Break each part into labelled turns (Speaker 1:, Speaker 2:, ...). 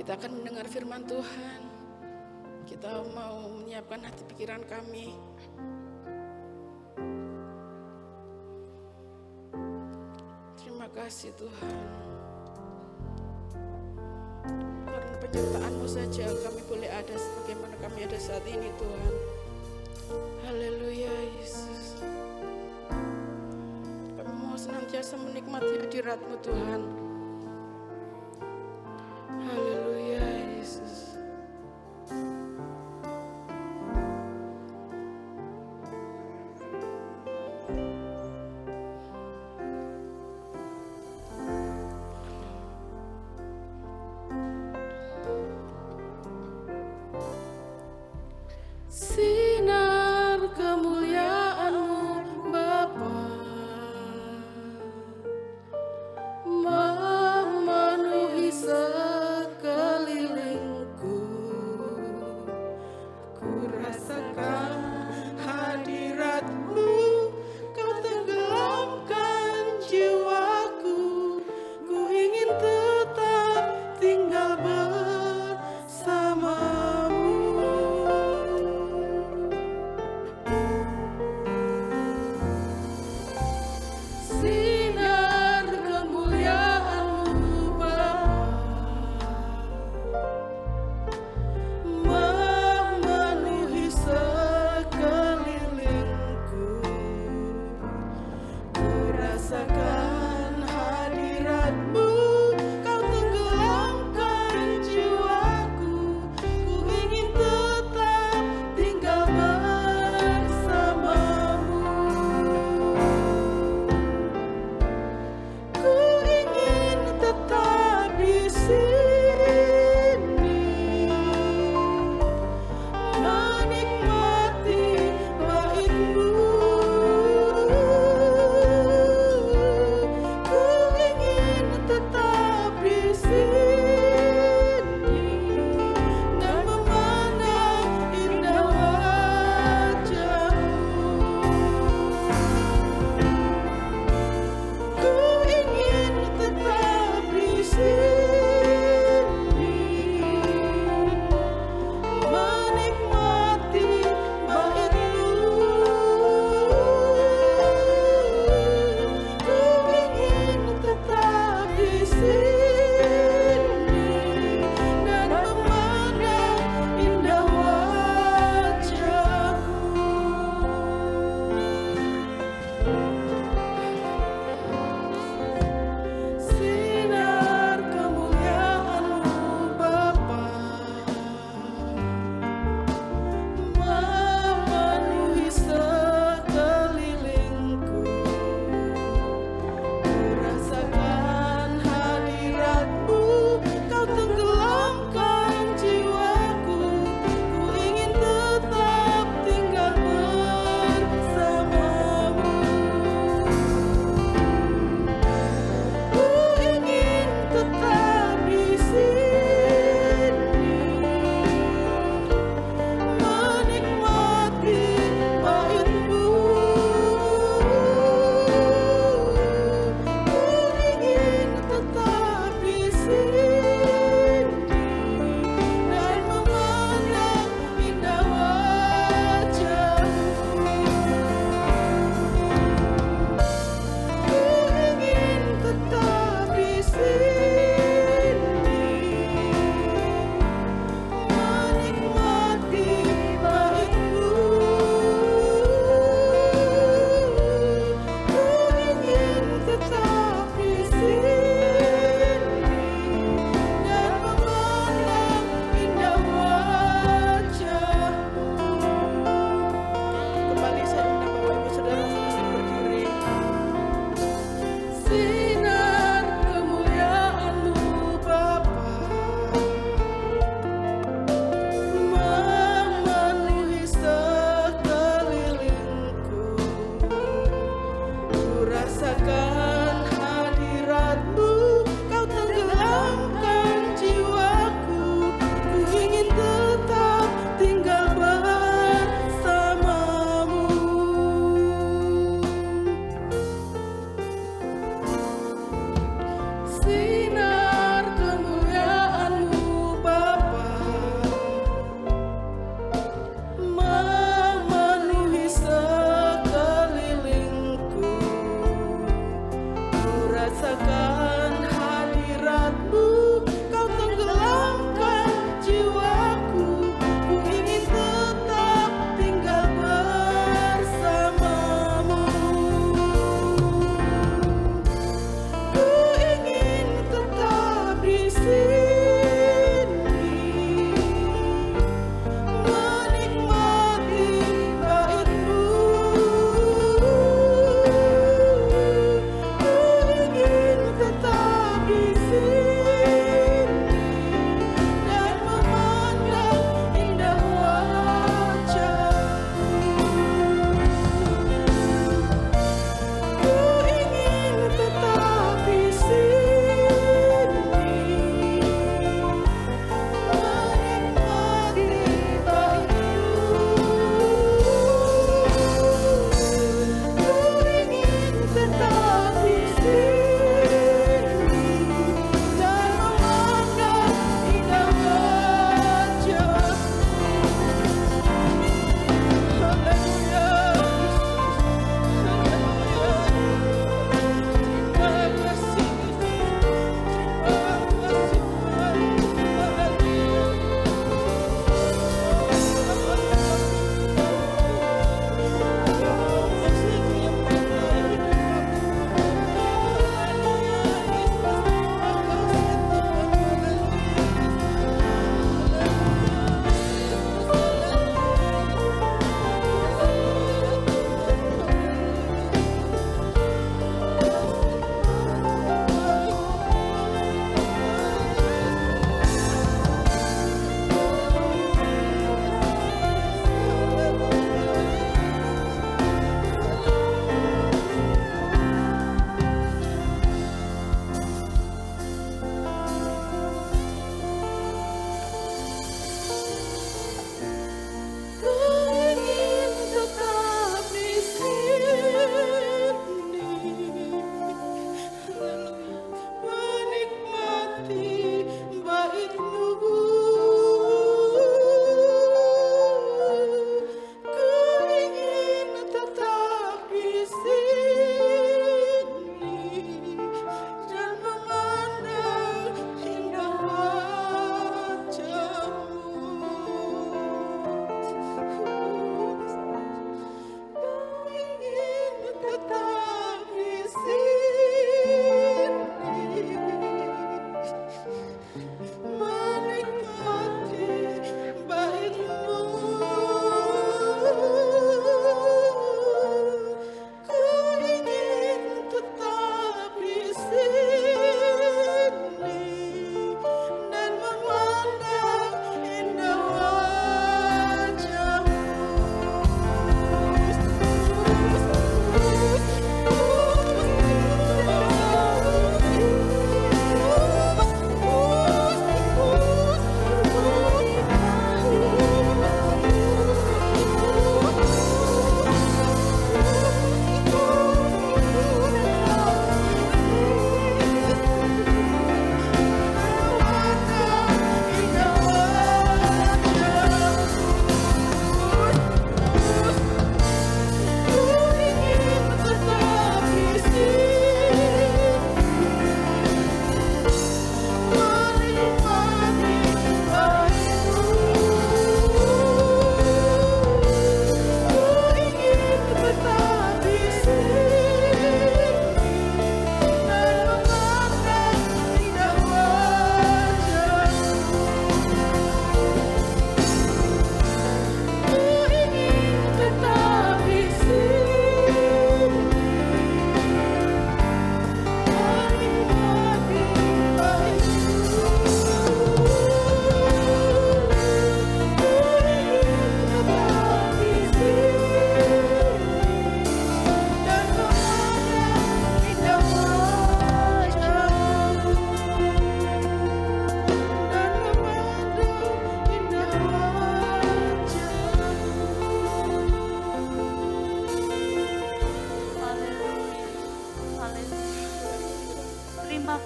Speaker 1: Kita akan mendengar firman Tuhan. Kita mau menyiapkan hati pikiran kami. Terima kasih Tuhan. Karena penyertaan-Mu saja kami boleh ada sebagaimana kami ada saat ini Tuhan. Haleluya Yesus. Kami mau senantiasa menikmati hadirat-Mu Tuhan. Haleluya Yesus. Sinar kemuliaan-Mu Bapa memenuhi segala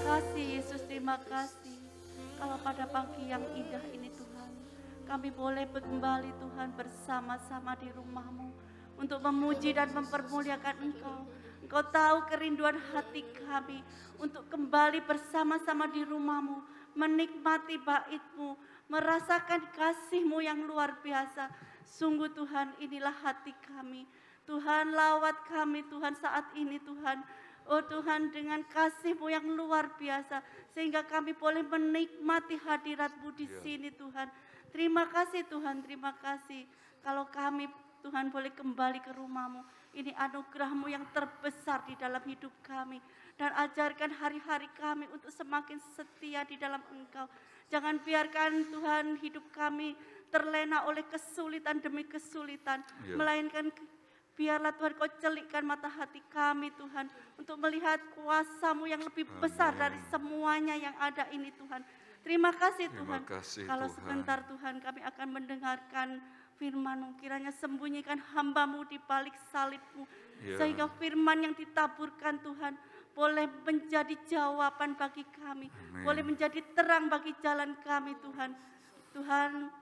Speaker 2: kasih Yesus, terima kasih. Kalau pada pagi yang indah ini Tuhan, kami boleh kembali Tuhan bersama-sama di rumah-Mu untuk memuji dan mempermuliakan Engkau. Engkau tahu kerinduan hati kami untuk kembali bersama-sama di rumah-Mu, menikmati bait-Mu, merasakan kasih-Mu yang luar biasa. Sungguh Tuhan, inilah hati kami. Tuhan, lawat kami Tuhan saat ini Tuhan. Oh Tuhan, dengan kasih-Mu yang luar biasa, sehingga kami boleh menikmati hadirat-Mu di sini Tuhan. Terima kasih Tuhan, terima kasih. Kalau kami Tuhan boleh kembali ke rumah-Mu, ini anugerah-Mu yang terbesar di dalam hidup kami. Dan ajarkan hari-hari kami untuk semakin setia di dalam Engkau. Jangan biarkan Tuhan hidup kami terlena oleh kesulitan demi kesulitan, melainkan biarlah Tuhan Kau celikkan mata hati kami Tuhan, untuk melihat kuasa-Mu yang lebih besar dari semuanya yang ada ini Tuhan. Terima kasih Tuhan. Kalau sebentar Tuhan kami akan mendengarkan firman-Mu, kiranya sembunyikan hamba-Mu di balik salib-Mu, sehingga firman yang ditaburkan Tuhan boleh menjadi jawaban bagi kami, boleh menjadi terang bagi jalan kami Tuhan. Tuhan,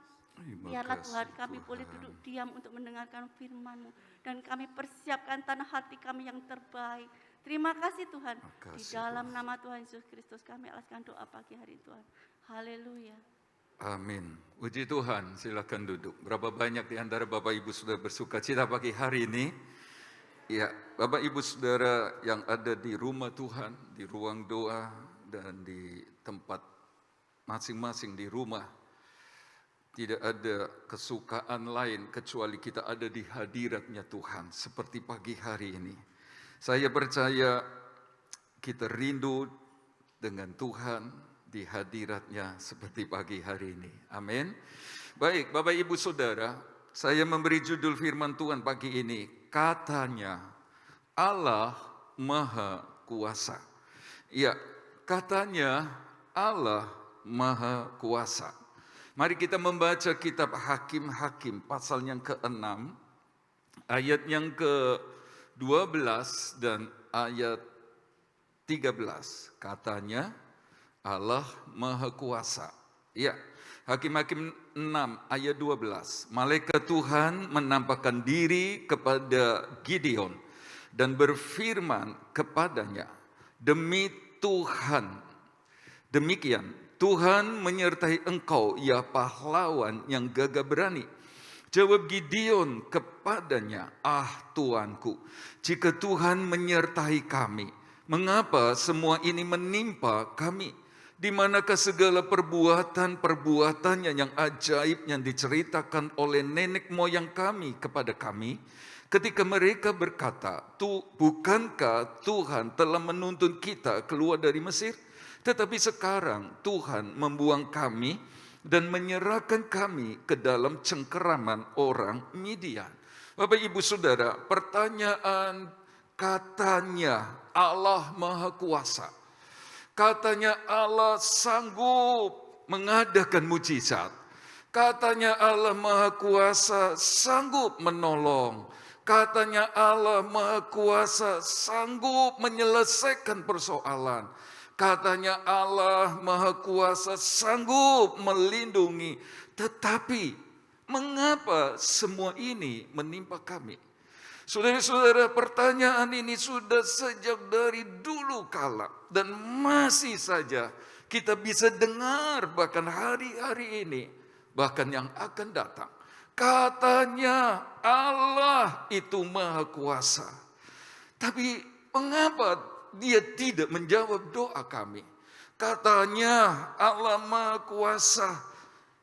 Speaker 2: biarlah Tuhan kami boleh duduk diam untuk mendengarkan firman-Mu, dan kami persiapkan tanah hati kami yang terbaik. Terima kasih Tuhan. Di dalam nama Tuhan Yesus Kristus kami alaskan doa pagi hari Tuhan. Haleluya.
Speaker 3: Amin. Puji Tuhan, silakan duduk. Berapa banyak di antara Bapak Ibu sudah bersuka cita pagi hari ini? Ya, Bapak Ibu Saudara yang ada di rumah Tuhan, di ruang doa, dan di tempat masing-masing di rumah. Tidak ada kesukaan lain kecuali kita ada di hadirat-Nya Tuhan, seperti pagi hari ini. Saya percaya kita rindu dengan Tuhan di hadirat-Nya seperti pagi hari ini. Amin. Baik, Bapak Ibu Saudara, saya memberi judul firman Tuhan pagi ini, katanya Allah Maha Kuasa. Ya, katanya Allah Maha Kuasa. Mari kita membaca kitab Hakim-Hakim pasal yang ke-6, ayat yang ke-12 dan ayat 13. Katanya Allah Maha Kuasa. Ya, Hakim-Hakim 6 ayat 12. Malaikat Tuhan menampakkan diri kepada Gideon dan berfirman kepadanya, demi Tuhan, demikian Tuhan menyertai engkau, ya pahlawan yang gagah berani. Jawab Gideon kepadanya, ah Tuanku, jika Tuhan menyertai kami, mengapa semua ini menimpa kami? Di manakah segala perbuatan-perbuatannya yang ajaib yang diceritakan oleh nenek moyang kami kepada kami? Ketika mereka berkata, bukankah Tuhan telah menuntun kita keluar dari Mesir? Tetapi sekarang Tuhan membuang kami dan menyerahkan kami ke dalam cengkeraman orang Midian. Bapak Ibu Saudara, pertanyaan, katanya Allah Maha Kuasa. Katanya Allah sanggup mengadakan mujizat. Katanya Allah Maha Kuasa sanggup menolong. Katanya Allah Maha Kuasa sanggup menyelesaikan persoalan. Katanya Allah Maha Kuasa sanggup melindungi. Tetapi mengapa semua ini menimpa kami? Saudara-saudara, pertanyaan ini sudah sejak dari dulu kala. Dan masih saja kita bisa dengar bahkan hari-hari ini. Bahkan yang akan datang. Katanya Allah itu Maha Kuasa. Tapi mengapa Dia tidak menjawab doa kami? Katanya Allah Maha Kuasa,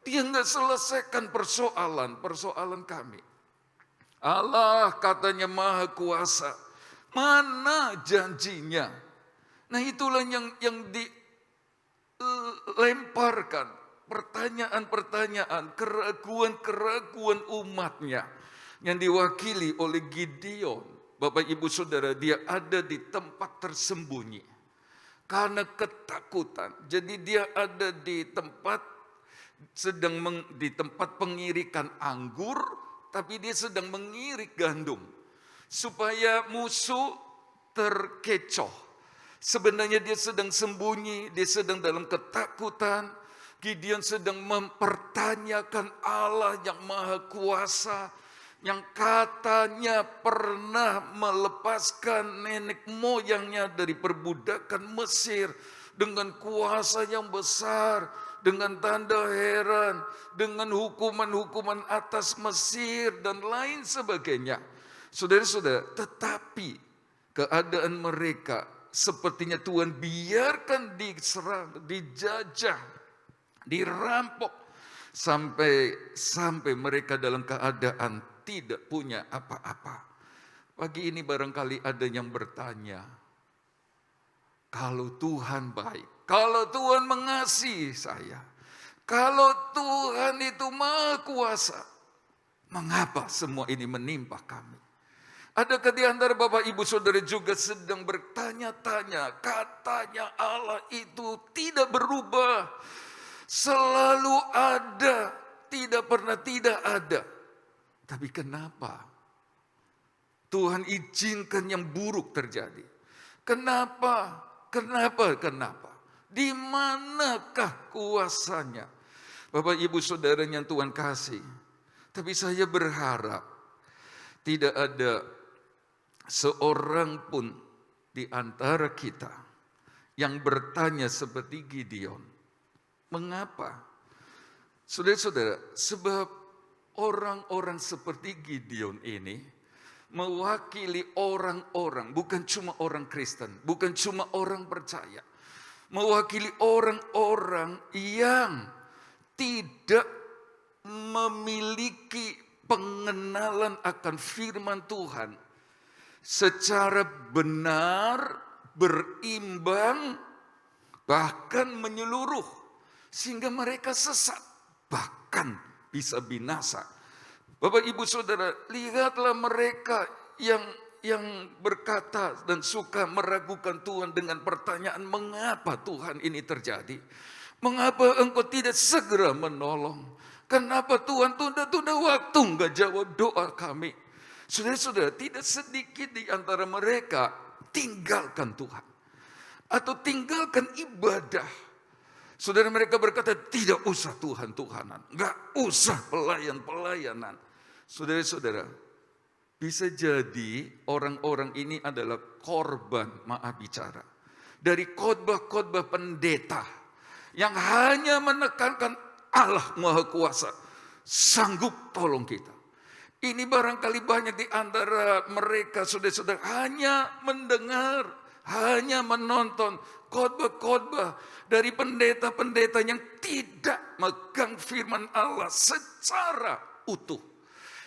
Speaker 3: Dia nggak selesaikan persoalan kami. Allah katanya Maha Kuasa, mana janjinya? Nah itulah yang dilemparkan, pertanyaan-pertanyaan, keraguan-keraguan umatnya yang diwakili oleh Gideon. Bapak Ibu Saudara, dia ada di tempat tersembunyi karena ketakutan. Jadi dia ada di tempat pengirikan anggur, tapi dia sedang mengirik gandum supaya musuh terkecoh, Sebenarnya dia sedang sembunyi, dia sedang dalam ketakutan. Gideon sedang mempertanyakan Allah yang Maha Kuasa, yang katanya pernah melepaskan nenek moyangnya dari perbudakan Mesir dengan kuasa yang besar, dengan tanda heran, dengan hukuman-hukuman atas Mesir dan lain sebagainya. Saudara-saudara, tetapi keadaan mereka sepertinya Tuhan biarkan diserang, dijajah, dirampok sampai mereka dalam keadaan tidak punya apa-apa. Pagi ini barangkali ada yang bertanya, kalau Tuhan baik, kalau Tuhan mengasihi saya, kalau Tuhan itu Maha Kuasa, mengapa semua ini menimpa kami? Adakah di antara Bapak Ibu Saudara juga sedang bertanya-tanya, katanya Allah itu tidak berubah, selalu ada, tidak pernah tidak ada. Tapi kenapa Tuhan izinkan yang buruk terjadi? Kenapa? Di manakah kuasanya? Bapak Ibu Saudara yang Tuhan kasih. Tapi saya berharap tidak ada seorang pun di antara kita yang bertanya seperti Gideon. Mengapa? Saudara-saudara, sebab orang-orang seperti Gideon ini mewakili orang-orang, bukan cuma orang Kristen, bukan cuma orang percaya. Mewakili orang-orang yang tidak memiliki pengenalan akan firman Tuhan secara benar, berimbang, bahkan menyeluruh, sehingga mereka sesat, bahkan bisa binasa. Bapak Ibu Saudara, lihatlah mereka yang berkata dan suka meragukan Tuhan dengan pertanyaan, mengapa Tuhan ini terjadi? Mengapa engkau tidak segera menolong? Kenapa Tuhan tunda-tunda waktu enggak jawab doa kami? Saudara-saudara, tidak sedikit di antara mereka tinggalkan Tuhan. Atau tinggalkan ibadah. Saudara, mereka berkata, tidak usah Tuhan-Tuhanan. Enggak usah pelayan-pelayanan. Saudara-saudara, bisa jadi orang-orang ini adalah korban, maaf bicara, dari khotbah-khotbah pendeta yang hanya menekankan Allah Maha Kuasa, sanggup tolong kita. Ini barangkali banyak di antara mereka, saudara-saudara, hanya mendengar, hanya menonton khotbah-khotbah dari pendeta-pendeta yang tidak megang firman Allah secara utuh.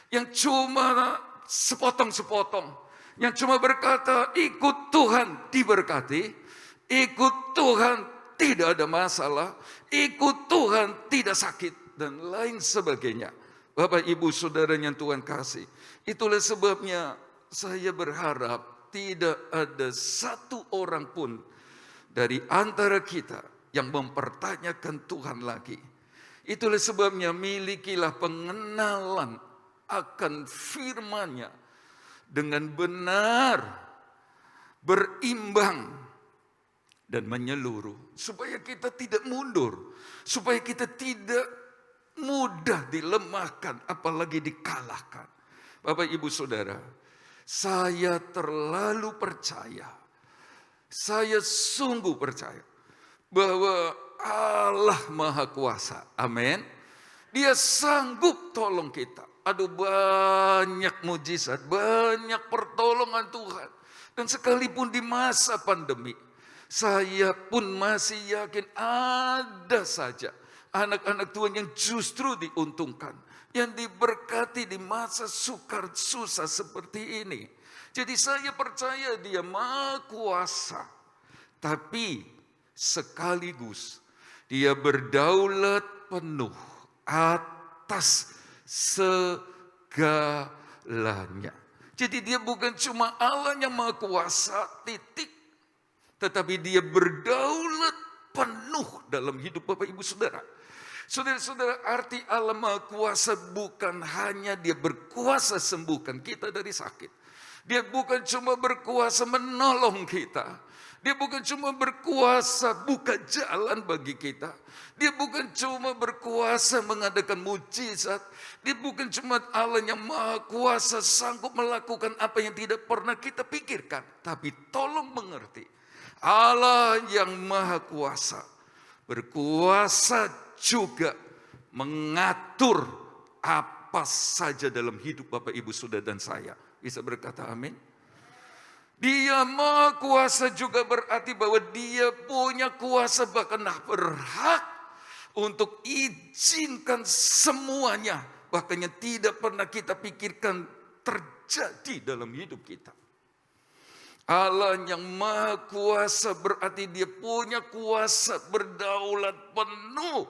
Speaker 3: Yang cuma sepotong-sepotong, yang cuma berkata ikut Tuhan diberkati, ikut Tuhan tidak ada masalah, ikut Tuhan tidak sakit, dan lain sebagainya. Bapak Ibu Saudara yang Tuhan kasih, itulah sebabnya saya berharap tidak ada satu orang pun dari antara kita yang mempertanyakan Tuhan lagi. Itulah sebabnya milikilah pengenalan akan firman-Nya dengan benar, berimbang, dan menyeluruh. Supaya kita tidak mundur, supaya kita tidak mudah dilemahkan, apalagi dikalahkan. Bapak Ibu Saudara, saya terlalu percaya, saya sungguh percaya bahwa Allah Maha Kuasa, amin. Dia sanggup tolong kita. Aduh, banyak mujizat, banyak pertolongan Tuhan. Dan sekalipun di masa pandemi, saya pun masih yakin ada saja anak-anak Tuhan yang justru diuntungkan, yang diberkati di masa sukar susah seperti ini. Jadi saya percaya Dia Maha Kuasa, tapi sekaligus Dia berdaulat penuh atas segalanya. Jadi Dia bukan cuma Allah yang Maha Kuasa, titik, tetapi Dia berdaulat penuh dalam hidup Bapak Ibu Saudara. Saudara-saudara, arti Allah Maha Kuasa bukan hanya Dia berkuasa sembuhkan kita dari sakit. Dia bukan cuma berkuasa menolong kita. Dia bukan cuma berkuasa buka jalan bagi kita. Dia bukan cuma berkuasa mengadakan mujizat. Dia bukan cuma Allah yang maha kuasa sanggup melakukan apa yang tidak pernah kita pikirkan. Tapi tolong mengerti, Allah yang maha kuasa berkuasa juga mengatur apa saja dalam hidup Bapak, Ibu, Saudara, dan saya. Bisa berkata amin? Dia maha kuasa juga berarti bahwa dia punya kuasa, bahkan berhak untuk izinkan semuanya, bahkan yang tidak pernah kita pikirkan terjadi dalam hidup kita. Allah yang maha kuasa berarti dia punya kuasa berdaulat penuh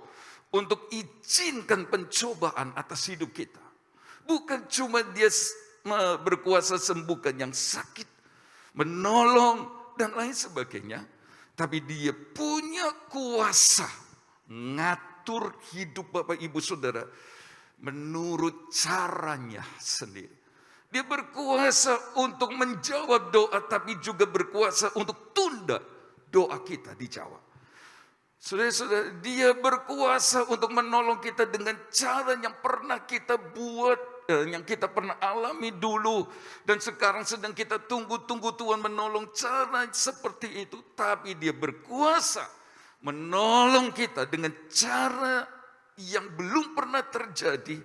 Speaker 3: untuk izinkan pencobaan atas hidup kita. Bukan cuma dia berkuasa sembuhkan yang sakit, menolong, dan lain sebagainya. Tapi dia punya kuasa ngatur hidup Bapak, Ibu, Saudara menurut caranya sendiri. Dia berkuasa untuk menjawab doa, tapi juga berkuasa untuk tunda doa kita dijawab. Saudara-saudara, dia berkuasa untuk menolong kita dengan cara yang pernah kita buat, yang kita pernah alami dulu, dan sekarang sedang kita tunggu-tunggu Tuhan menolong cara seperti itu. Tapi dia berkuasa menolong kita dengan cara yang belum pernah terjadi,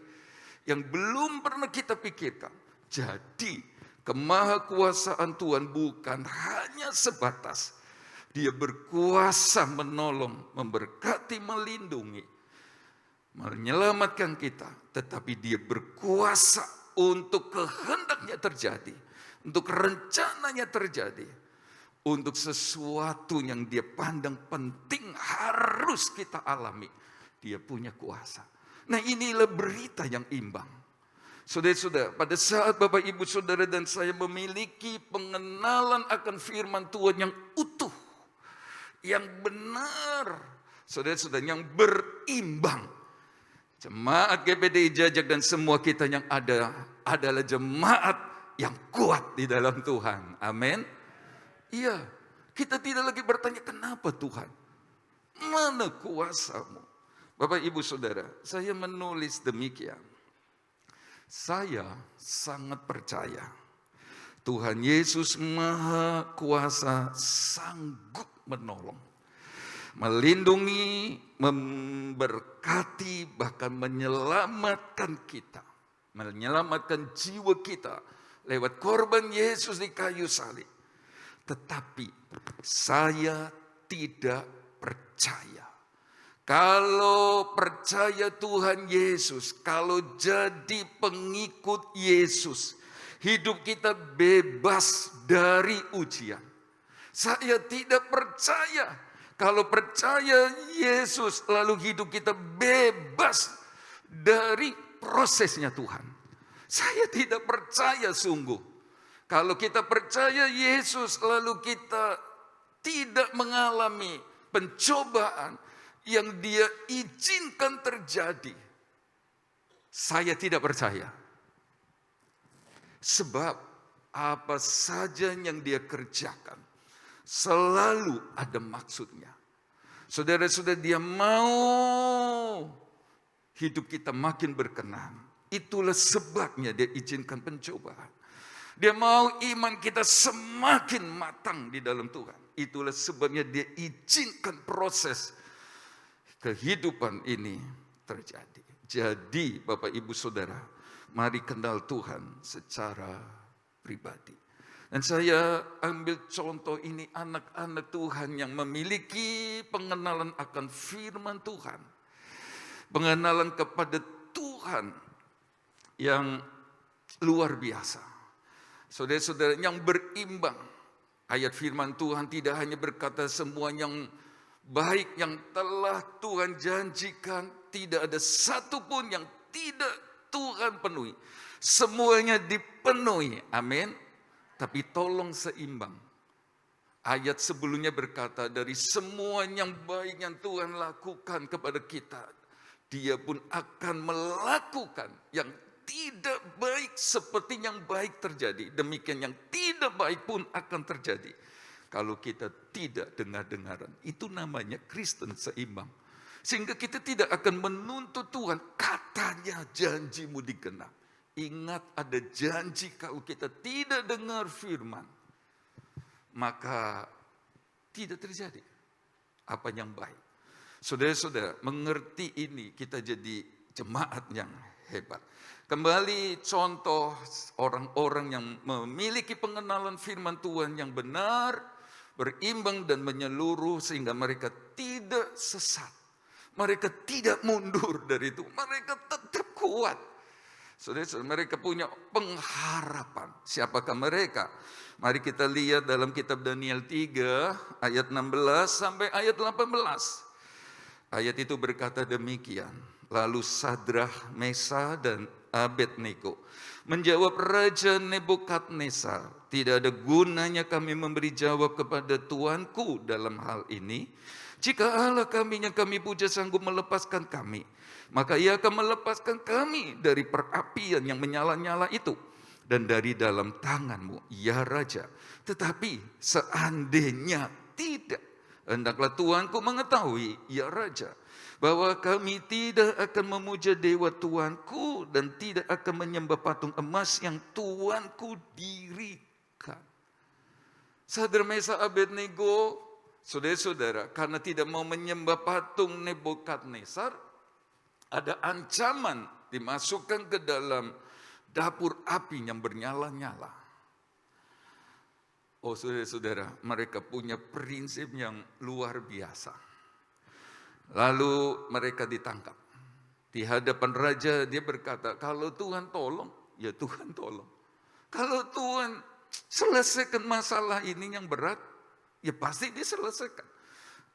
Speaker 3: yang belum pernah kita pikirkan. Jadi kemahakuasaan Tuhan bukan hanya sebatas dia berkuasa menolong, memberkati, melindungi, menyelamatkan kita, tetapi dia berkuasa untuk kehendaknya terjadi, untuk rencananya terjadi, untuk sesuatu yang dia pandang penting harus kita alami. Dia punya kuasa. Nah, inilah berita yang imbang. Saudara-saudara, pada saat Bapak, Ibu, Saudara, dan saya memiliki pengenalan akan firman Tuhan yang utuh, yang benar, saudara-saudara, yang berimbang, jemaat GPDI Jajak dan semua kita yang ada adalah jemaat yang kuat di dalam Tuhan. Amin. Iya, kita tidak lagi bertanya kenapa Tuhan, mana kuasamu. Bapak, Ibu, Saudara, saya menulis demikian. Saya sangat percaya Tuhan Yesus Maha Kuasa sanggup menolong, melindungi, memberkati, bahkan menyelamatkan kita, menyelamatkan jiwa kita lewat korban Yesus di kayu salib. Tetapi saya tidak percaya. Kalau percaya Tuhan Yesus, kalau jadi pengikut Yesus, hidup kita bebas dari ujian. Saya tidak percaya kalau percaya Yesus lalu hidup kita bebas dari prosesnya Tuhan. Saya tidak percaya sungguh. Kalau kita percaya Yesus lalu kita tidak mengalami pencobaan yang dia izinkan terjadi, saya tidak percaya. Sebab apa saja yang dia kerjakan selalu ada maksudnya. Saudara-saudara, dia mau hidup kita makin berkenan. Itulah sebabnya dia izinkan pencobaan. Dia mau iman kita semakin matang di dalam Tuhan. Itulah sebabnya dia izinkan proses kehidupan ini terjadi. Jadi Bapak, Ibu, Saudara, mari kenal Tuhan secara pribadi. Dan saya ambil contoh ini anak-anak Tuhan yang memiliki pengenalan akan firman Tuhan. Pengenalan kepada Tuhan yang luar biasa. Saudara-saudara, yang berimbang. Ayat firman Tuhan tidak hanya berkata semua yang baik yang telah Tuhan janjikan, tidak ada satupun yang tidak Tuhan penuhi. Semuanya dipenuhi, amin. Tapi tolong seimbang. Ayat sebelumnya berkata dari semua yang baik yang Tuhan lakukan kepada kita, dia pun akan melakukan yang tidak baik seperti yang baik terjadi. Demikian yang tidak baik pun akan terjadi. Kalau kita tidak dengar-dengaran, itu namanya Kristen seimbang. Sehingga kita tidak akan menuntut Tuhan, katanya janjimu digenap. Ingat, ada janji kalau kita tidak dengar firman, maka tidak terjadi apa yang baik. Saudara-saudara, mengerti ini kita jadi jemaat yang hebat. Kembali contoh orang-orang yang memiliki pengenalan firman Tuhan yang benar, berimbang dan menyeluruh sehingga mereka tidak sesat. Mereka tidak mundur dari itu, mereka tetap kuat. Saudara, mereka punya pengharapan. Siapakah mereka? Mari kita lihat dalam kitab Daniel 3 ayat 16 sampai ayat 18. Ayat itu berkata demikian. Lalu Sadrah, Mesa dan Abednego menjawab Raja Nebukadnezar, tidak ada gunanya kami memberi jawab kepada Tuanku dalam hal ini. Jika Allah kami yang kami puja sanggup melepaskan kami, maka Ia akan melepaskan kami dari perapian yang menyala-nyala itu dan dari dalam tanganmu, ya Raja. Tetapi seandainya tidak, hendaklah Tuanku mengetahui, ya Raja, bahwa kami tidak akan memuja dewa Tuanku dan tidak akan menyembah patung emas yang Tuanku dirikan. Sadrah, Mesa, Abednego, saudara-saudara, karena tidak mau menyembah patung Nebukadnezar, ada ancaman dimasukkan ke dalam dapur api yang bernyala-nyala. Oh saudara-saudara, mereka punya prinsip yang luar biasa. Lalu mereka ditangkap. Di hadapan raja dia berkata, kalau Tuhan tolong, ya Tuhan tolong. Kalau Tuhan selesaikan masalah ini yang berat, ya pasti diselesaikan.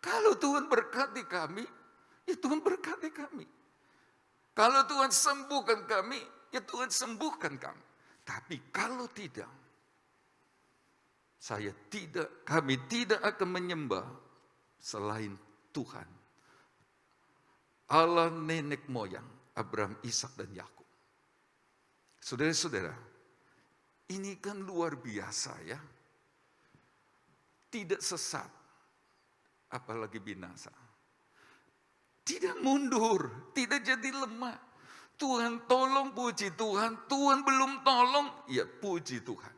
Speaker 3: Kalau Tuhan berkati kami, ya Tuhan berkati kami. Kalau Tuhan sembuhkan kami, ya Tuhan sembuhkan kami. Tapi kalau tidak, kami tidak akan menyembah selain Tuhan, Allah nenek moyang Abraham, Ishak dan Yakub. Saudara-saudara, ini kan luar biasa ya. Tidak sesat, apalagi binasa. Tidak mundur, tidak jadi lemah. Tuhan tolong, puji Tuhan. Tuhan belum tolong, ya puji Tuhan.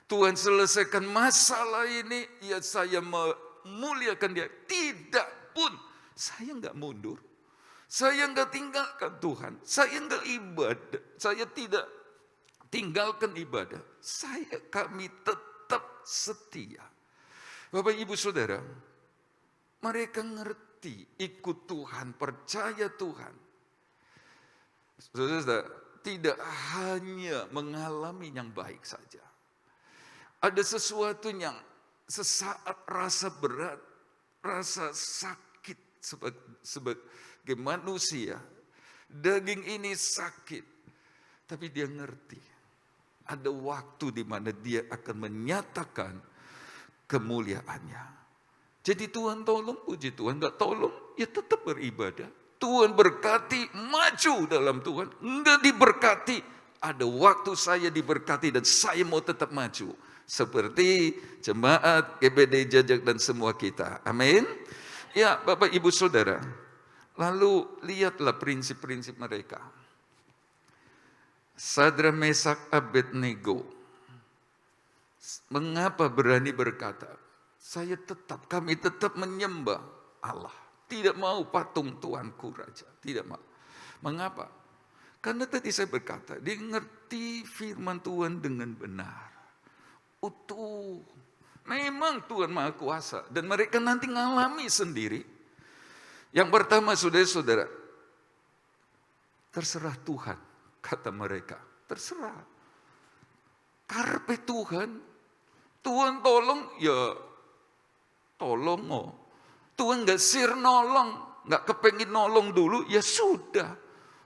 Speaker 3: Tuhan selesaikan masalah ini, ya saya memuliakan dia. Tidak pun, saya enggak mundur. Saya enggak tinggalkan Tuhan. Saya enggak ibadah. Saya tidak tinggalkan ibadah. Kami tetap setia. Bapak, Ibu, Saudara, mereka ngerti, ikut Tuhan, percaya Tuhan. Saudara, tidak hanya mengalami yang baik saja. Ada sesuatu yang sesaat rasa berat, rasa sakit sebagai manusia. Daging ini sakit, tapi dia ngerti. Ada waktu di mana dia akan menyatakan kemuliaannya. Jadi Tuhan tolong, puji Tuhan. Enggak tolong, ya tetap beribadah. Tuhan berkati, maju dalam Tuhan. Enggak diberkati, ada waktu saya diberkati dan saya mau tetap maju. Seperti jemaat GBD Jajak dan semua kita. Amin. Ya Bapak Ibu Saudara, lalu lihatlah prinsip-prinsip mereka. Sadrah, Mesak, Abednego, mengapa berani berkata, kami tetap menyembah Allah. Tidak mau patung Tuanku Raja. Tidak mau. Mengapa? Karena tadi saya berkata, dia ngerti firman Tuhan dengan benar. Utuh. Memang Tuhan Maha Kuasa. Dan mereka nanti ngalami sendiri. Yang pertama, saudara-saudara, terserah Tuhan, kata mereka. Terserah. Karpe Tuhan. Tuhan tolong, ya tolong. Oh. Tuhan gak nolong, gak kepengin nolong dulu, ya sudah.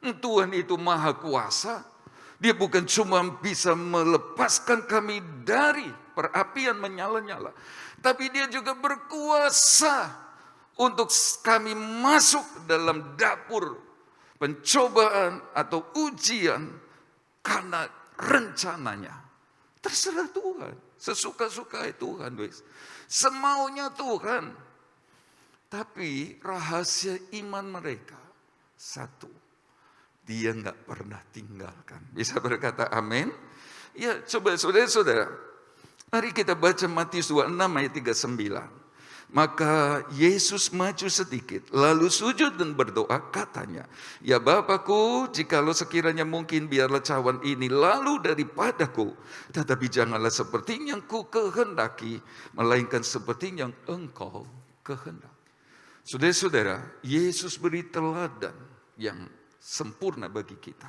Speaker 3: Tuhan itu Maha Kuasa. Dia bukan cuma bisa melepaskan kami dari perapian menyala-nyala, tapi dia juga berkuasa untuk kami masuk dalam dapur pencobaan atau ujian karena rencananya. Terserah Tuhan, sesuka-suka Tuhan. semaunya Tuhan. Tapi rahasia iman mereka satu, dia nggak pernah tinggalkan. Bisa berkata amin? Ya, coba saudara-saudara, mari kita baca Matius 26 ayat 39. Maka Yesus maju sedikit, lalu sujud dan berdoa, katanya, ya Bapakku, jikalau sekiranya mungkin biarlah cawan ini lalu daripadaku, tetapi janganlah seperti yang ku kehendaki, melainkan seperti yang Engkau kehendaki. Saudara-saudara, Yesus beri teladan yang sempurna bagi kita.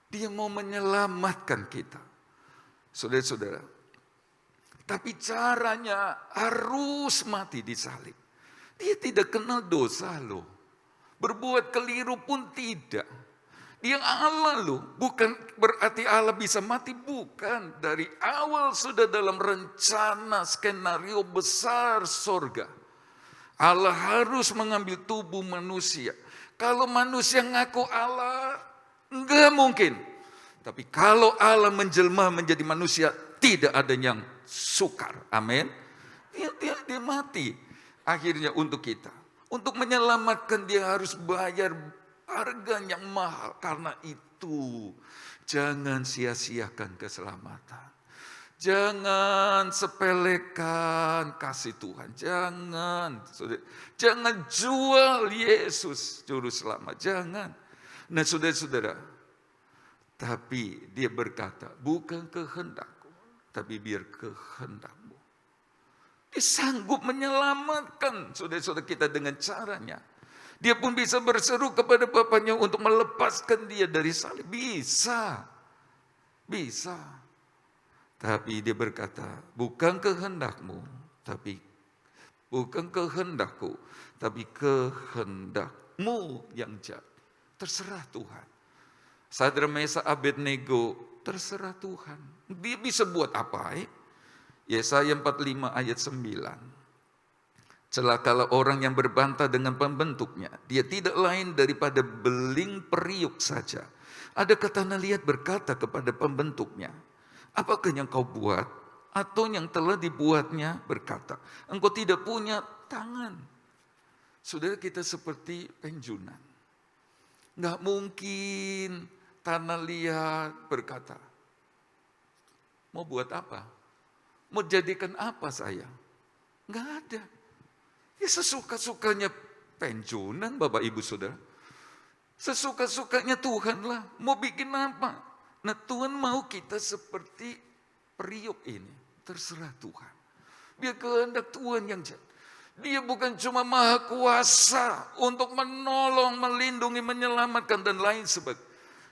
Speaker 3: Dia mau menyelamatkan kita. Saudara-saudara, tapi caranya harus mati di salib. Dia tidak kenal dosa loh. Berbuat keliru pun tidak. Dia Allah loh. Bukan berarti Allah bisa mati. Bukan. Dari awal sudah dalam rencana skenario besar sorga. Allah harus mengambil tubuh manusia. Kalau manusia ngaku Allah, enggak mungkin. Tapi kalau Allah menjelma menjadi manusia, tidak ada yang sukar. Amin. Dia mati. Akhirnya untuk kita. Untuk menyelamatkan dia harus bayar harga yang mahal. Karena itu jangan sia-siakan keselamatan. Jangan sepelekan kasih Tuhan. Jangan jual Yesus juru selamat. Jangan. Nah saudara-saudara, tapi dia berkata, bukan kehendakku, tapi biar kehendakmu. Dia sanggup menyelamatkan saudara-saudara kita dengan caranya. Dia pun bisa berseru kepada Bapaknya untuk melepaskan dia dari salib. Bisa. Tapi dia berkata, bukan kehendakmu, tapi bukan kehendakku, tapi kehendakmu yang jadi. Terserah Tuhan. Sadrak Mesak Abednego, terserah Tuhan. Dia bisa buat apa? Yesaya 45 ayat 9. Celakalah orang yang berbantah dengan pembentuknya. Dia tidak lain daripada beling periuk saja. Adakah tanah liat berkata kepada pembentuknya, apakah yang kau buat? Atau yang telah dibuatnya berkata, engkau tidak punya tangan. Saudara, kita seperti penjunan. Nggak mungkin tanah liat berkata, mau buat apa? Mau jadikan apa saya? Nggak ada. Ya sesuka-sukanya penjunan, Bapak Ibu Saudara. Sesuka-sukanya Tuhan lah. Mau bikin apa? Nah Tuhan mau kita seperti periuk ini. Terserah Tuhan. Biar kehendak Tuhan yang jadi. Dia bukan cuma maha kuasa untuk menolong, melindungi, menyelamatkan dan lain sebagainya.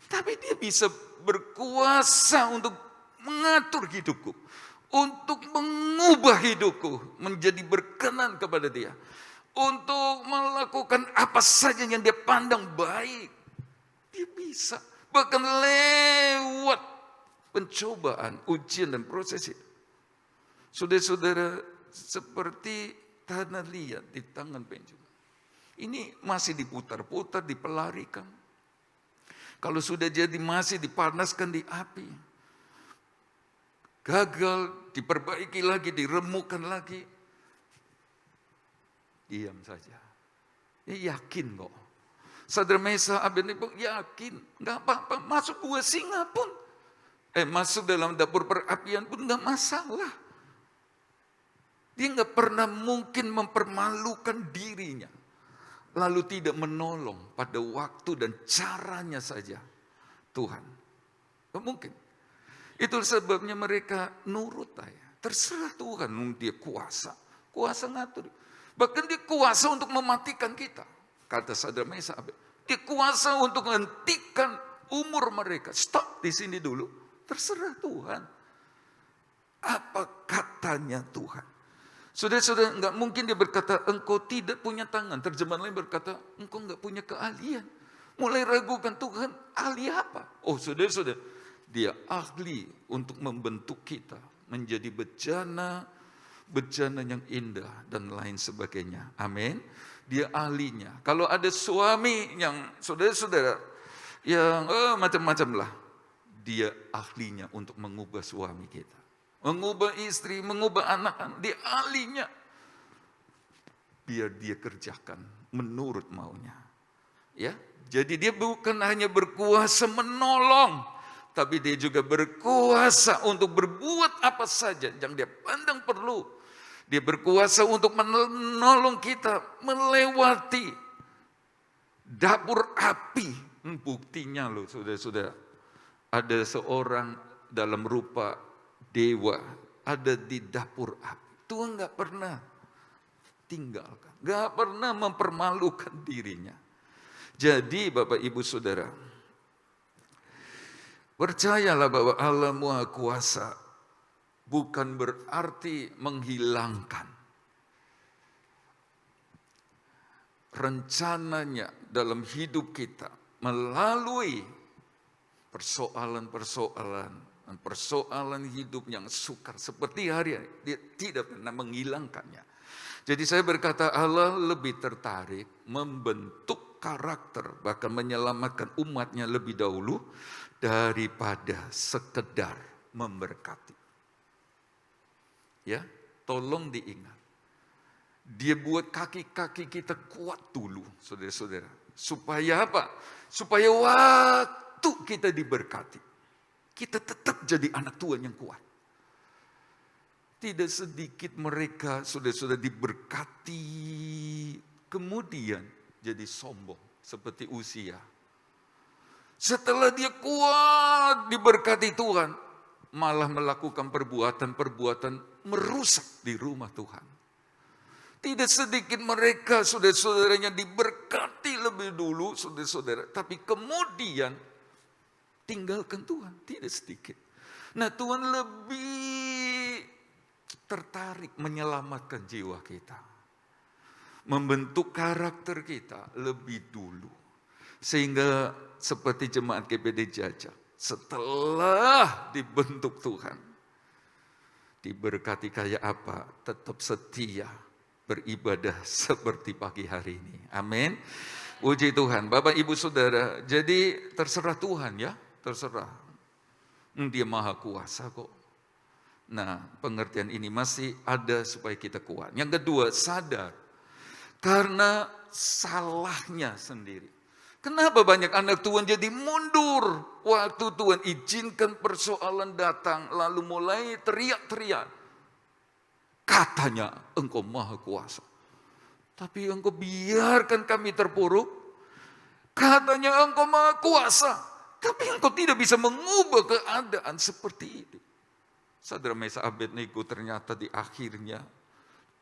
Speaker 3: Tapi dia bisa berkuasa untuk mengatur hidupku. Untuk mengubah hidupku menjadi berkenan kepada dia. Untuk melakukan apa saja yang dia pandang baik. Dia bisa. Bahkan lewat pencobaan, ujian dan proses itu. Saudara-saudara, seperti tanah liat di tangan penjunan. Ini masih diputar-putar, dipelarikan. Kalau sudah jadi masih dipanaskan di api. Gagal, diperbaiki lagi, diremukkan lagi. Diam saja. Ya yakin kok. Sadrak Mesak Abednego yakin. Gak apa-apa, masuk gua singa pun. Masuk dalam dapur perapian pun gak masalah. Dia gak pernah mungkin mempermalukan dirinya. Lalu tidak menolong pada waktu dan caranya saja Tuhan. Gak mungkin. Itu sebabnya mereka nurut aja. Terserah Tuhan, dia kuasa. Kuasa ngatur. Bahkan dia kuasa untuk mematikan kita. Kata Sadrak Mesak Abednego. Dia kuasa untuk menghentikan umur mereka. Stop di sini dulu. Terserah Tuhan. Apa katanya Tuhan? Saudara-saudara, enggak mungkin dia berkata, engkau tidak punya tangan. Terjemahan lain berkata, engkau enggak punya keahlian. Mulai ragukan Tuhan, ahli apa? Oh saudara-saudara, dia ahli untuk membentuk kita. Menjadi bejana yang indah dan lain sebagainya. Amin. Dia ahlinya. Kalau ada suami yang saudara-saudara, yang macam-macam lah. Dia ahlinya untuk mengubah suami kita. mengubah istri, mengubah anak-anak, dialihnya. Biar dia kerjakan menurut maunya. Ya, jadi dia bukan hanya berkuasa menolong, tapi dia juga berkuasa untuk berbuat apa saja yang dia pandang perlu. Dia berkuasa untuk menolong kita melewati dapur api. Buktinya loh, saudara-saudara, ada seorang dalam rupa dewa ada di dapur api. Tuhan gak pernah tinggalkan, gak pernah mempermalukan dirinya. Jadi Bapak Ibu Saudara, percayalah bahwa Allah Maha Kuasa bukan berarti menghilangkan rencananya dalam hidup kita melalui persoalan hidup yang sukar seperti hari ini. Dia tidak pernah menghilangkannya. Jadi saya berkata Allah lebih tertarik membentuk karakter, bahkan menyelamatkan umatnya lebih dahulu daripada sekedar memberkati. Ya, tolong diingat. Dia buat kaki-kaki kita kuat dulu, saudara-saudara. Supaya apa? Supaya waktu kita diberkati, kita tetap jadi anak Tuhan yang kuat. Tidak sedikit mereka sudah diberkati, kemudian jadi sombong seperti Uzia. Setelah dia kuat diberkati Tuhan, malah melakukan perbuatan-perbuatan merusak di rumah Tuhan. Tidak sedikit mereka saudara-saudaranya diberkati lebih dulu saudara-saudara, tapi kemudian tinggalkan Tuhan, tidak sedikit. Nah, Tuhan lebih tertarik menyelamatkan jiwa kita, membentuk karakter kita lebih dulu. Sehingga seperti jemaat GPD Jajak, setelah dibentuk Tuhan, diberkati kayak apa, tetap setia beribadah seperti pagi hari ini. Amin. Puji Tuhan. Bapak Ibu Saudara, jadi terserah Tuhan ya, terserah. Dia Maha Kuasa kok. Nah, pengertian ini masih ada supaya kita kuat. Yang kedua, sadar karena salahnya sendiri. Kenapa banyak anak Tuhan jadi mundur waktu Tuhan izinkan persoalan datang, lalu mulai teriak-teriak. Katanya engkau Maha Kuasa, tapi engkau biarkan kami terpuruk. Katanya engkau Maha Kuasa, tapi engkau tidak bisa mengubah keadaan seperti itu. Sadrak Mesak Abednego ternyata di akhirnya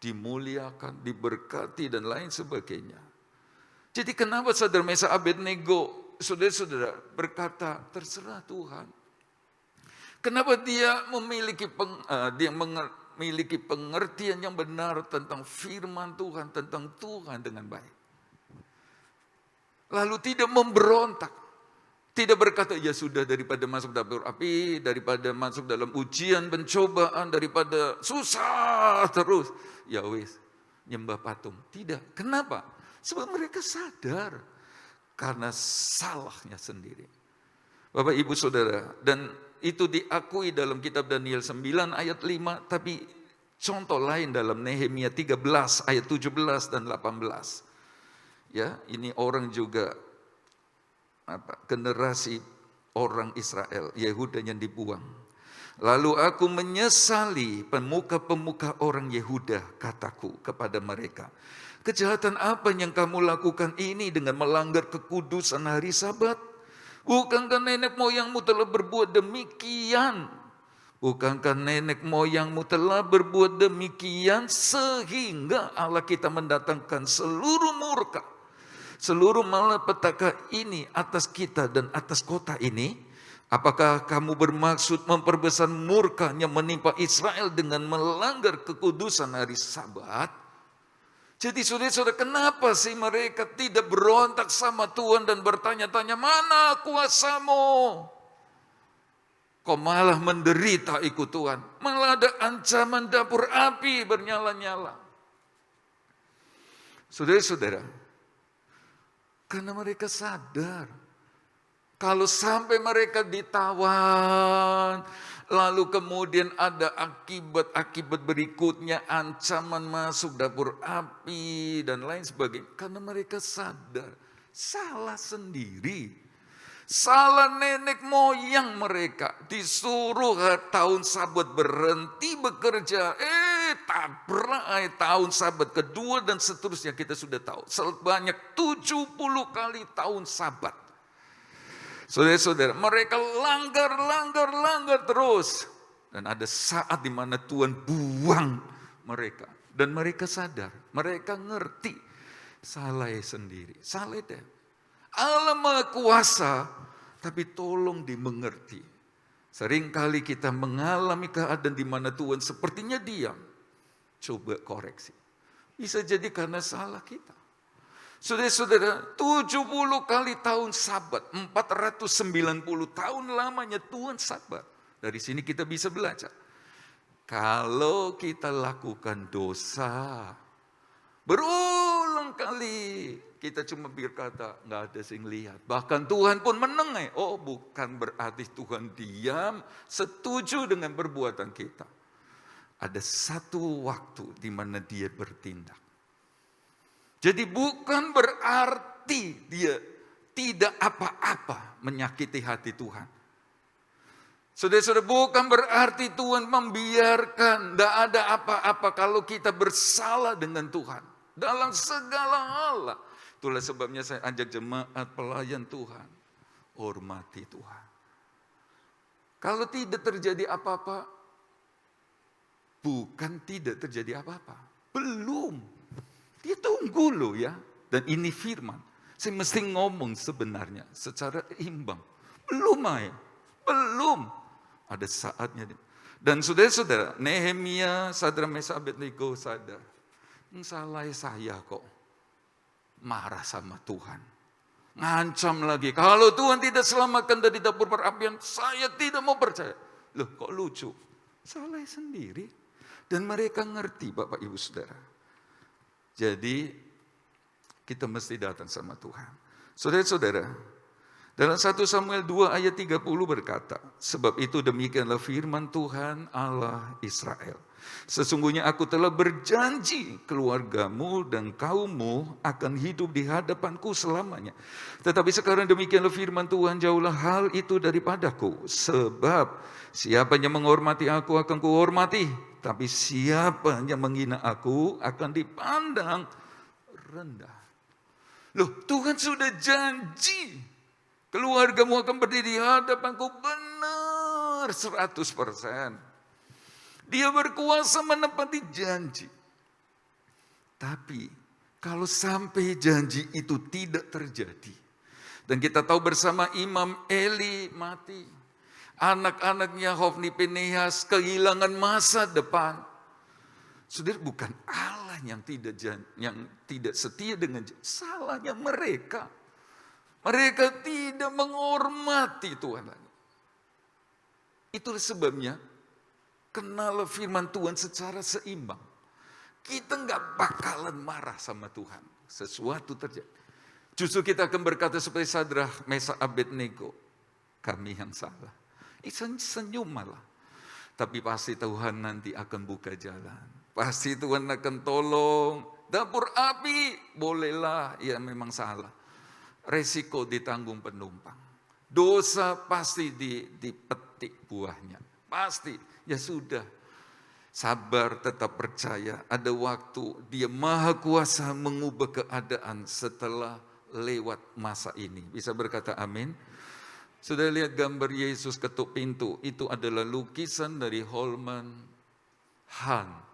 Speaker 3: dimuliakan, diberkati dan lain sebagainya. Jadi kenapa Sadrak Mesak Abednego, saudara-saudara, berkata terserah Tuhan. Kenapa dia memiliki pengertian yang benar tentang firman Tuhan, tentang Tuhan dengan baik. Lalu tidak memberontak. Tidak berkata, ya sudah daripada masuk dapur api, daripada masuk dalam ujian, pencobaan, daripada susah terus. Ya wis, nyembah patung. Tidak. Kenapa? Sebab mereka sadar karena salahnya sendiri. Bapak Ibu Saudara, dan itu diakui dalam kitab Daniel 9 ayat 5, tapi contoh lain dalam Nehemia 13 ayat 17 dan 18. Ya, ini orang juga generasi orang Israel, Yehuda yang dibuang. Lalu aku menyesali pemuka-pemuka orang Yehuda, kataku kepada mereka, kejahatan apa yang kamu lakukan ini dengan melanggar kekudusan hari Sabat? Bukankah nenek moyangmu telah berbuat demikian? Bukankah nenek moyangmu telah berbuat demikian sehingga Allah kita mendatangkan seluruh murka, seluruh malapetaka ini atas kita dan atas kota ini? Apakah kamu bermaksud memperbesar murkanya menimpa Israel dengan melanggar kekudusan hari Sabat? Jadi saudara-saudara, kenapa sih mereka tidak berontak sama Tuhan dan bertanya-tanya, mana kuasamu? Kok malah menderita ikut Tuhan? Malah ada ancaman dapur api bernyala-nyala. Saudara-saudara, karena mereka sadar, kalau sampai mereka ditawan, lalu kemudian ada akibat-akibat berikutnya, ancaman masuk dapur api dan lain sebagainya. Karena mereka sadar, salah sendiri. Salah nenek moyang mereka, disuruh tahun Sabat berhenti bekerja, tabrak tahun Sabat kedua dan seterusnya, kita sudah tahu. Sebanyak 70 kali tahun Sabat. Saudara-saudara, mereka langgar terus. Dan ada saat di mana Tuhan buang mereka. Dan mereka sadar, mereka ngerti, salah sendiri, salah deh. Allah Maha Kuasa, tapi tolong dimengerti. Seringkali kita mengalami keadaan di mana Tuhan sepertinya diam. Coba koreksi. Bisa jadi karena salah kita. Saudara-saudara, 70 kali tahun Sabat, 490 tahun lamanya Tuhan Sabat. Dari sini kita bisa belajar. Kalau kita lakukan dosa, berulang kali kita cuma berkata, nggak ada yang lihat. Bahkan Tuhan pun menengai. Oh, bukan berarti Tuhan diam, setuju dengan perbuatan kita. Ada satu waktu di mana dia bertindak. Jadi bukan berarti dia tidak apa-apa menyakiti hati Tuhan. Saudara-saudara, bukan berarti Tuhan membiarkan, tidak ada apa-apa kalau kita bersalah dengan Tuhan. Dalam segala hal. Itulah sebabnya saya ajak jemaat pelayan Tuhan, hormati Tuhan. Kalau tidak terjadi apa-apa, bukan tidak terjadi apa-apa. Belum. Dia tunggu loh ya. Dan ini firman. Saya mesti ngomong sebenarnya secara imbang. Belum ya. Belum. Ada saatnya. Dan saudara-saudara, Nehemia, Sadrak, Mesak, Abednego sadar. Salah saya kok. Marah sama Tuhan. Ngancam lagi. Kalau Tuhan tidak selamatkan dari dapur perapian, saya tidak mau percaya. Loh kok lucu. Salah sendiri. Dan mereka ngerti Bapak Ibu Saudara. Jadi kita mesti datang sama Tuhan. Saudara-saudara, dalam 1 Samuel 2 ayat 30 berkata, sebab itu demikianlah firman Tuhan Allah Israel. Sesungguhnya aku telah berjanji keluargamu dan kaummu akan hidup di hadapanku selamanya. Tetapi sekarang demikianlah firman Tuhan, jauhlah hal itu daripadaku. Sebab siapa yang menghormati aku akan kuhormati. Tapi siapa yang menghina aku akan dipandang rendah. Loh, Tuhan sudah janji. Keluargamu akan berdiri di hadapanku, benar 100%. Dia berkuasa menepati janji. Tapi kalau sampai janji itu tidak terjadi. Dan kita tahu bersama Imam Eli mati. Anak-anaknya Hofni Pinehas kehilangan masa depan. Saudara, bukan Allah yang tidak setia dengan janji. Salahnya mereka. Mereka tidak menghormati Tuhan lagi. Itulah sebabnya kenal firman Tuhan secara seimbang. Kita nggak bakalan marah sama Tuhan. Sesuatu terjadi. Justru kita akan berkata seperti Sadrak, Mesak, Abednego. Kami yang salah. Senyum malah. Tapi pasti Tuhan nanti akan buka jalan. Pasti Tuhan akan tolong. Dapur api, bolehlah. Ya memang salah. Resiko ditanggung penumpang. Dosa pasti dipetik buahnya. Pasti. Ya sudah. Sabar, tetap percaya. Ada waktu dia maha kuasa mengubah keadaan setelah lewat masa ini. Bisa berkata amin? Sudah lihat gambar Yesus ketuk pintu. Itu adalah lukisan dari Holman Hunt.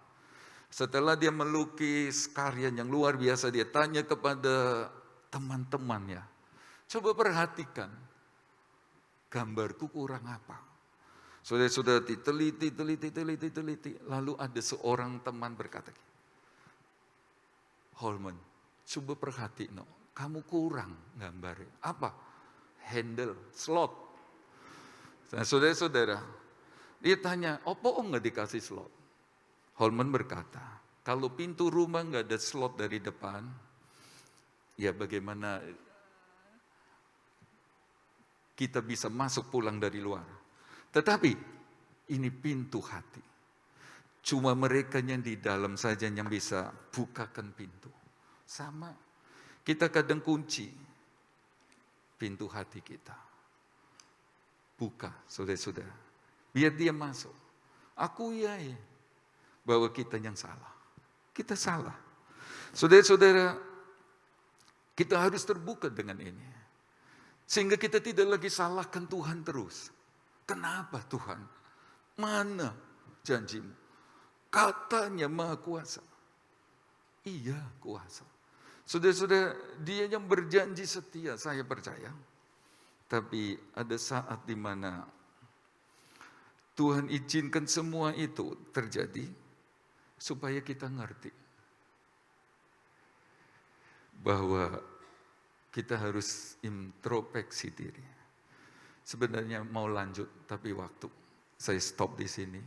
Speaker 3: Setelah dia melukis karya yang luar biasa, dia tanya kepada teman-temannya. Coba perhatikan, gambarku kurang apa? Sudah diteliti. Lalu ada seorang teman berkata, Holman, coba perhatiin, kamu kurang gambarnya. Apa? Handle, slot. Nah, saudara-saudara, dia tanya, opo nggak dikasih slot? Holman berkata, kalau pintu rumah nggak ada slot dari depan, ya bagaimana kita bisa masuk pulang dari luar? Tetapi Ini pintu hati. Cuma mereka yang di dalam saja yang bisa bukakan pintu. Sama, kita kadang kunci pintu hati kita. Buka, saudara-saudara. Biar dia masuk. Akui aja bahwa kita yang salah. Kita salah. Saudara-saudara, kita harus terbuka dengan ini. Sehingga kita tidak lagi salahkan Tuhan terus. Kenapa Tuhan? Mana janjimu? Katanya Maha Kuasa. Iya, kuasa. Saudara-saudara, dia yang berjanji setia, saya percaya. Tapi ada saat di mana Tuhan izinkan semua itu terjadi supaya kita ngerti bahwa kita harus introspeksi diri. Sebenarnya mau lanjut, tapi waktu saya stop di sini.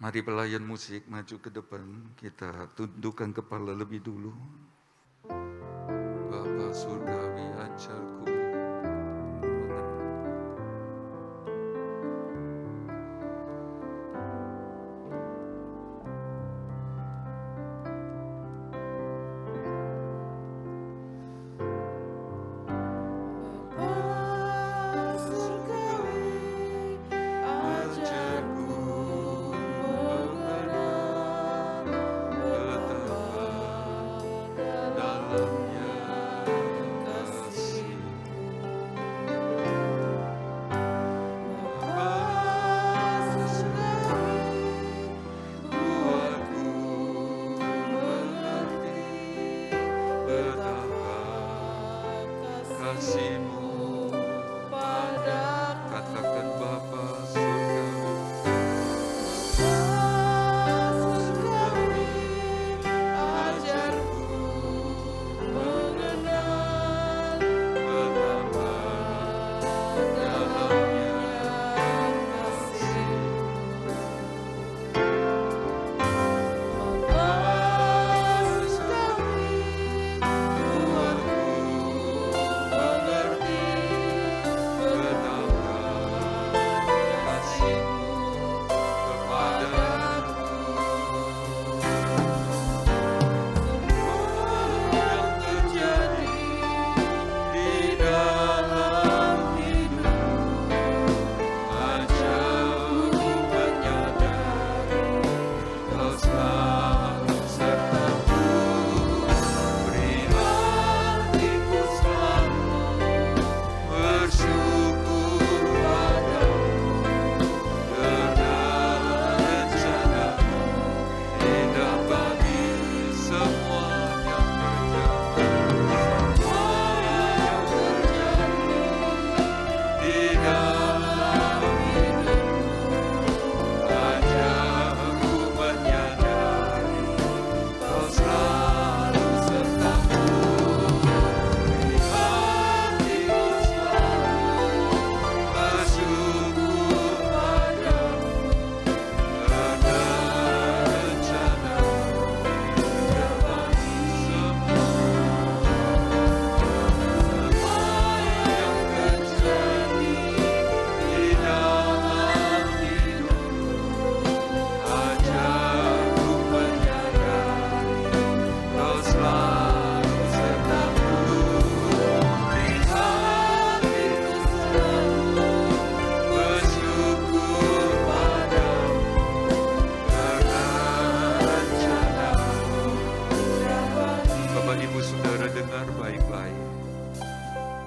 Speaker 3: Mari pelayan musik maju ke depan, kita tundukkan kepala lebih dulu. Bapa surgawi ajarku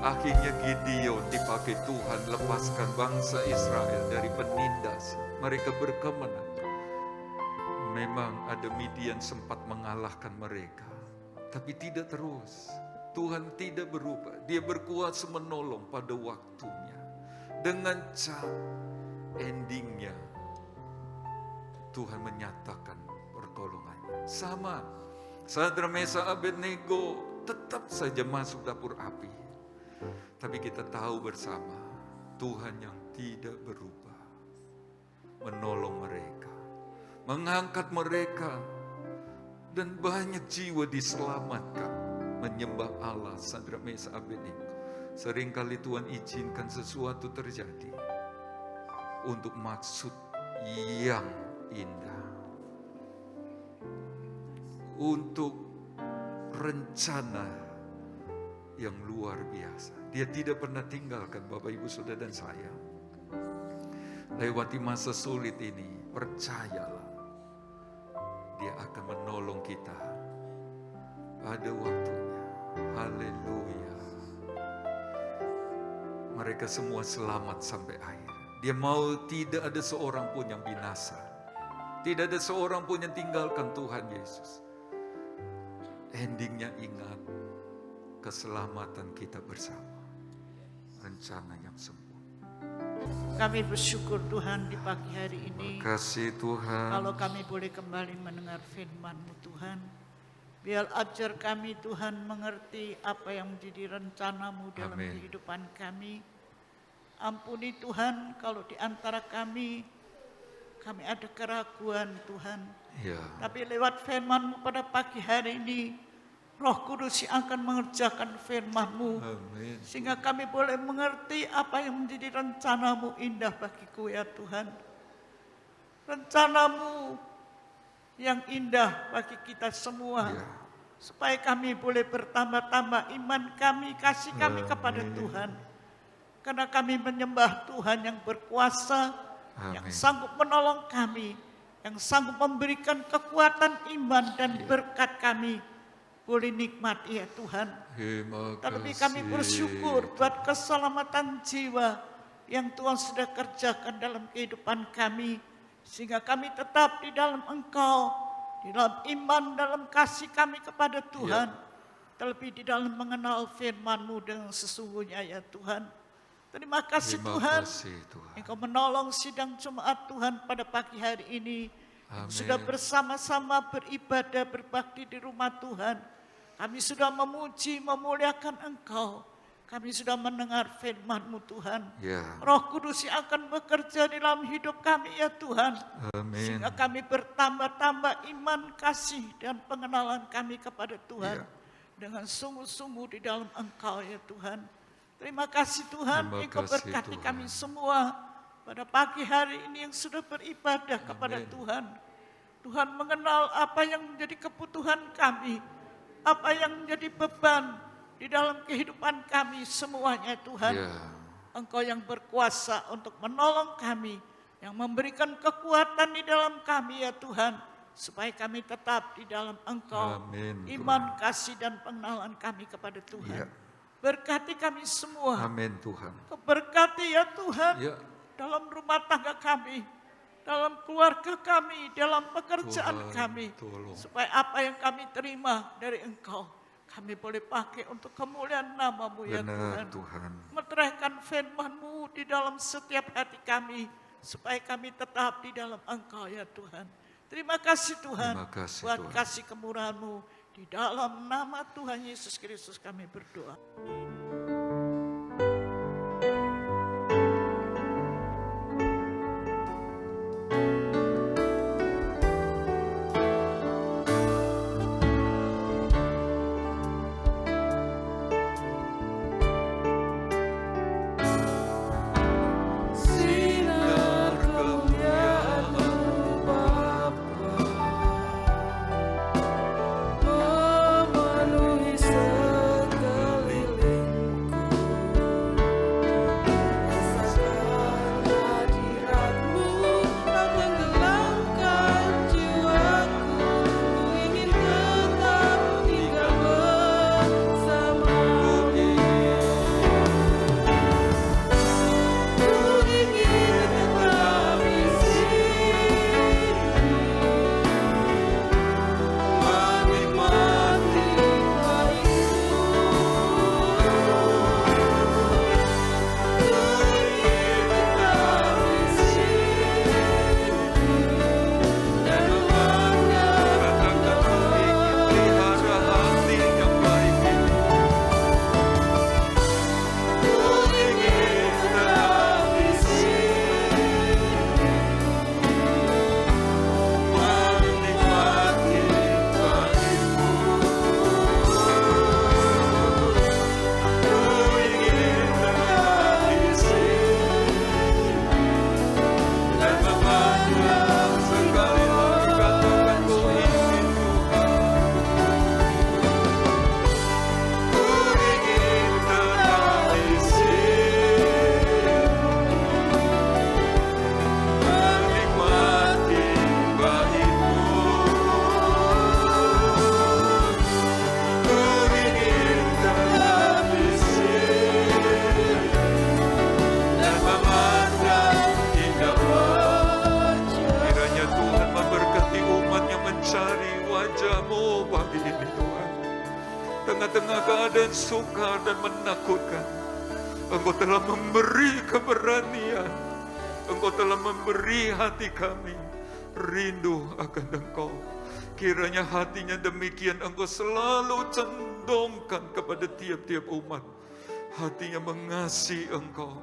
Speaker 3: Akhirnya Gideon dipakai Tuhan lepaskan bangsa Israel dari penindas. Mereka berkemenang. Memang ada Midian sempat mengalahkan mereka. Tapi tidak terus. Tuhan tidak berubah. Dia berkuasa menolong pada waktunya. Dengan cara endingnya Tuhan menyatakan pertolongannya. Sama. Sadrak Mesakh Abednego tetap saja masuk dapur api. Tapi kita tahu bersama Tuhan yang tidak berubah menolong mereka, mengangkat mereka, dan banyak jiwa diselamatkan menyembah Allah. Sadrak Mesakh Abednego. Seringkali Tuhan izinkan sesuatu terjadi untuk maksud yang indah, untuk rencana yang luar biasa. Dia tidak pernah tinggalkan Bapak Ibu Saudara dan saya. Lewati masa sulit ini, percayalah, Dia akan menolong kita pada waktunya. Haleluya. Mereka semua selamat sampai akhir. Dia mau tidak ada seorang pun yang binasa. Tidak ada seorang pun yang tinggalkan Tuhan Yesus. Endingnya ingat, keselamatan kita bersama. Rencana yang sempurna.
Speaker 4: Kami bersyukur Tuhan di pagi hari ini.
Speaker 3: Terima kasih Tuhan.
Speaker 4: Kalau kami boleh kembali mendengar firman-Mu Tuhan. Biar ajar kami Tuhan mengerti apa yang menjadi rencana-Mu dalam
Speaker 3: Amin.
Speaker 4: kehidupan kami. Ampuni Tuhan kalau di antara kami ada keraguan Tuhan.
Speaker 3: Ya,
Speaker 4: Tapi lewat firman-Mu pada pagi hari ini, Roh Kudus yang akan mengerjakan firman-Mu.
Speaker 3: amin.
Speaker 4: Sehingga kami boleh mengerti apa yang menjadi rencana-Mu indah bagiku ya Tuhan. Rencana-Mu yang indah bagi kita semua.
Speaker 3: Ya.
Speaker 4: Supaya kami boleh bertambah-tambah iman kami, kasih kami kepada
Speaker 3: Amin.
Speaker 4: Tuhan. Karena kami menyembah Tuhan yang berkuasa, yang
Speaker 3: Amin.
Speaker 4: sanggup menolong kami, yang sanggup memberikan kekuatan iman dan berkat kami. Boleh nikmati ya Tuhan.
Speaker 3: Terima
Speaker 4: Terlebih
Speaker 3: kasih.
Speaker 4: kami bersyukur buat keselamatan jiwa yang Tuhan sudah kerjakan dalam kehidupan kami. Sehingga kami tetap di dalam Engkau, di dalam iman, dalam kasih kami kepada Tuhan. Terlebih di dalam mengenal firman-Mu dengan sesungguhnya ya Tuhan. Terima kasih
Speaker 3: Terima
Speaker 4: Tuhan.
Speaker 3: kasih Tuhan.
Speaker 4: Engkau menolong sidang jemaat Tuhan pada pagi hari ini.
Speaker 3: Amin.
Speaker 4: Sudah bersama-sama beribadah, berbakti di rumah Tuhan. Kami sudah memuji, memuliakan Engkau. Kami sudah mendengar firman-Mu Tuhan.
Speaker 3: Ya,
Speaker 4: Roh Kudus yang akan bekerja di dalam hidup kami ya Tuhan.
Speaker 3: amin.
Speaker 4: Sehingga kami bertambah-tambah iman, kasih, dan pengenalan kami kepada Tuhan.
Speaker 3: Ya.
Speaker 4: Dengan sungguh-sungguh di dalam Engkau ya Tuhan. Terima kasih Tuhan,
Speaker 3: Terima
Speaker 4: Engkau
Speaker 3: kasih,
Speaker 4: berkati
Speaker 3: Tuhan.
Speaker 4: kami semua pada pagi hari ini yang sudah beribadah kepada
Speaker 3: Amin.
Speaker 4: Tuhan. Tuhan mengenal apa yang menjadi kebutuhan kami, apa yang menjadi beban di dalam kehidupan kami semuanya Tuhan.
Speaker 3: Ya,
Speaker 4: Engkau yang berkuasa untuk menolong kami, yang memberikan kekuatan di dalam kami ya Tuhan, supaya kami tetap di dalam Engkau.
Speaker 3: Amin, Tuhan.
Speaker 4: Iman, kasih, dan pengenalan kami kepada Tuhan.
Speaker 3: Ya.
Speaker 4: Berkati kami semua.
Speaker 3: amin Tuhan.
Speaker 4: Berkati ya Tuhan
Speaker 3: Ya,
Speaker 4: dalam rumah tangga kami, dalam keluarga kami, dalam pekerjaan
Speaker 3: Tuhan,
Speaker 4: kami.
Speaker 3: tolong.
Speaker 4: Supaya apa yang kami terima dari Engkau, kami boleh pakai untuk kemuliaan nama-Mu ya
Speaker 3: benar
Speaker 4: Tuhan.
Speaker 3: Tuhan.
Speaker 4: Meteraikan firman-Mu di dalam setiap hati kami, supaya kami tetap di dalam Engkau ya Tuhan. Terima kasih Tuhan,
Speaker 3: Terima kasih,
Speaker 4: buat
Speaker 3: Tuhan.
Speaker 4: kasih kemurahan-Mu. Di dalam nama Tuhan Yesus Kristus kami berdoa.
Speaker 1: Sinar kemuliaan-Mu Bapa memenuhi sekeliling
Speaker 3: tengah keadaan sukar dan menakutkan, Engkau telah memberi keberanian, Engkau telah memberi hati kami rindu akan Engkau. Kiranya hatinya demikian Engkau selalu condongkan kepada tiap-tiap umat. Hatinya mengasihi Engkau.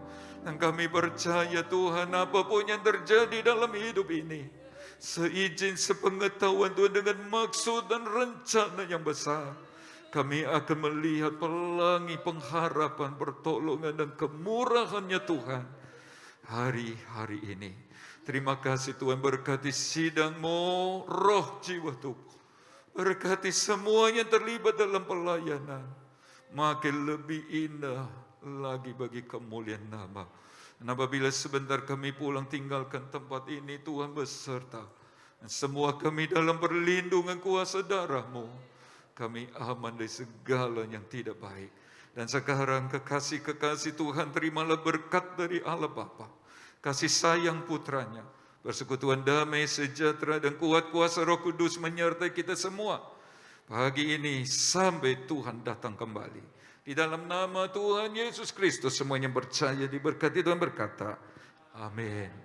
Speaker 3: Dan kami percaya Tuhan, apapun yang terjadi dalam hidup ini, seizin sepengetahuan Tuhan dengan maksud dan rencana yang besar, kami akan melihat pelangi pengharapan, pertolongan dan kemurahan-Nya Tuhan hari-hari ini. Terima kasih Tuhan, berkati sidang-Mu, roh jiwa tubuh. Berkati semuanya terlibat dalam pelayanan. Makin lebih indah lagi bagi kemuliaan nama. Dan apabila sebentar kami pulang tinggalkan tempat ini, Tuhan beserta. Dan semua kami dalam perlindungan kuasa darah-Mu. Kami aman dari segala yang tidak baik. Dan sekarang kekasih-kekasih Tuhan, terimalah berkat dari Allah Bapa, kasih sayang putranya, persekutuan damai, sejahtera dan kuat kuasa Roh Kudus menyertai kita semua pagi ini sampai Tuhan datang kembali. Di dalam nama Tuhan Yesus Kristus semuanya percaya diberkati, Tuhan berkata, amin.